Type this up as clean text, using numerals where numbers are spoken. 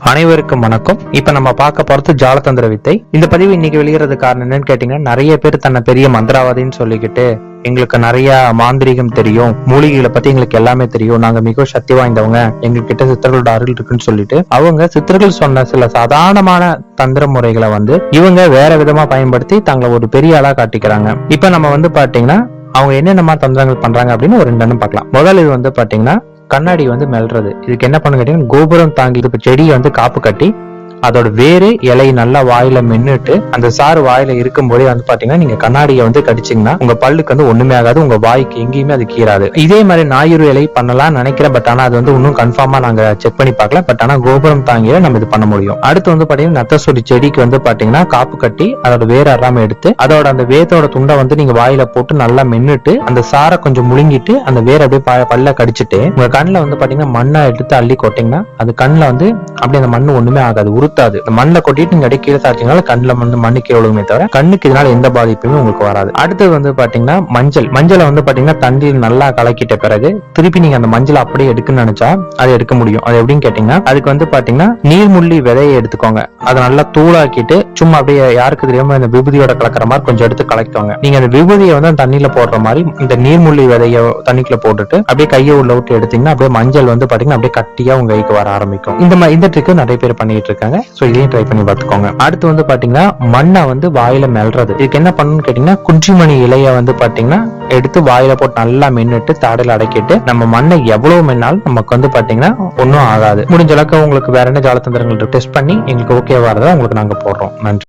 அனைவருக்கும் வணக்கம். இப்ப நம்ம பார்க்க போறது ஜாலதந்திர வித்தை. இந்த பதிவு இன்னைக்கு வெளியிறது காரணம் என்னன்னு கேட்டீங்கன்னா, நிறைய பேர் தன்னை பெரிய மந்திரவாதின்னு சொல்லிக்கிட்டு எங்களுக்கு நிறைய மாந்திரீகம் தெரியும், மூலிகைகளை பத்தி எங்களுக்கு எல்லாமே தெரியும், நாங்க மிக சக்தி வாய்ந்தவங்க, எங்ககிட்ட சித்தர்களோட அருள் இருக்குன்னு சொல்லிட்டு அவங்க சித்தர்கள் சொன்ன சில சாதாரணமான தந்திர முறைகளை இவங்க வேற விதமா பயன்படுத்தி தங்களை ஒரு பெரிய ஆளா காட்டிக்கிறாங்க. இப்ப நம்ம பாத்தீங்கன்னா அவங்க என்னென்ன தந்திரங்கள் பண்றாங்க அப்படின்னு ஒரு ரெண்டு பார்க்கலாம். முதல் இது பாத்தீங்கன்னா கண்ணாடி மெல்றது. இதுக்கு என்ன பண்ணு கேட்டீங்கன்னா, கோபுரம் தாங்கி செடியை காப்பு கட்டி அதோட வேறு இலை நல்லா வாயில மென்னுட்டு அந்த சாறு வாயில இருக்கும் போதே பாத்தீங்கன்னா நீங்க கண்ணாடியை கடிச்சீங்கன்னா உங்க பல்லுக்கு ஒண்ணுமே ஆகாது, உங்க வாய்க்கு எங்கேயுமே அது கீறாது. இதே மாதிரி ஞாயிறு இலை பண்ணலாம் நினைக்கிறேன். பட் ஆனா அது இன்னும் கன்ஃபார்மா நாங்க செக் பண்ணி பார்க்கல. பட் ஆனா கோபுரம் தாங்கிய நம்ம இது பண்ண முடியும். அடுத்து பாத்தீங்கன்னா நத்தசொடி செடிக்கு பாத்தீங்கன்னா காப்பு கட்டி அதோட வேற அறாம எடுத்து அதோட அந்த வேத்தோட துண்டை நீங்க வாயில போட்டு நல்லா மென்னுட்டு அந்த சாரை கொஞ்சம் முழுங்கிட்டு அந்த வேற அப்படியே பல்ல கடிச்சிட்டு உங்க கண்ணுல பாத்தீங்கன்னா மண்ணை எடுத்து அள்ளி கொட்டிங்கன்னா அது கண்ணுல அப்படியே அந்த மண்ணு ஒண்ணுமே ஆகாது, உருத்தாது. மண்ணை கொட்டிட்டு நீங்க அப்படியே கீழே சாச்சிங்கனால கண்ணுல மண்ணு கீழே விழுகுமே தவிர கண்ணுக்கு இதனால எந்த பாதிப்புமே உங்களுக்கு வராது. அடுத்தது பாத்தீங்கன்னா மஞ்சளை பாத்தீங்கன்னா தண்ணியில் நல்லா கலக்கிட்ட பிறகு திருப்பி நீங்க அந்த மஞ்சளை அப்படியே எடுக்கணும்னு நினைச்சா அதை எடுக்க முடியும். அது எப்படின்னு கேட்டீங்கன்னா, அதுக்கு பாத்தீங்கன்னா நீர்முள்ளி விதையை எடுத்துக்கோங்க. அதை நல்லா தூளாக்கிட்டு சும்மா அப்படியே யாருக்கு தெரியாம இந்த விபூதியோட கலக்கிற மாதிரி கொஞ்சம் எடுத்து கலக்கிக்கோங்க. நீங்க அந்த விபூதியை தண்ணியில போடுற மாதிரி இந்த நீர்முள்ளி விதைய தண்ணிக்குள்ள போட்டுட்டு அப்படியே கையை உள்ள விட்டு எடுத்தீங்கன்னா அப்படியே மஞ்சள் பாத்தீங்கன்னா அப்படியே கட்டியா உங்க கைக்கு வர ஆரம்பிக்கும். இந்த ட்ரிக் நிறைய பேர் பண்ணிட்டு இருக்காங்க. சோ இதையும் ட்ரை பண்ணி பார்த்துக்கோங்க. அடுத்து பாத்தீங்கன்னா மண்ணை வாயில மெல்றது. இதுக்கு என்ன பண்ணணும்னு கேட்டீங்கன்னா, குஞ்சிமணி இலைய பாத்தீங்கன்னா எடுத்து வாயில போட்டு நல்லா மென்னுட்டு தாடையில அடக்கிட்டு நம்ம மண்ணை எவ்வளவு மென்னாலும் நமக்கு பாத்தீங்கன்னா ஒன்னும் ஆகாது. முடிஞ்ச அளவுக்கு உங்களுக்கு வேற என்ன ஜாலதந்திரங்கள் டெஸ்ட் பண்ணி எங்களுக்கு ஓகே வரதா உங்களுக்கு நாங்க போடுறோம். நன்றி.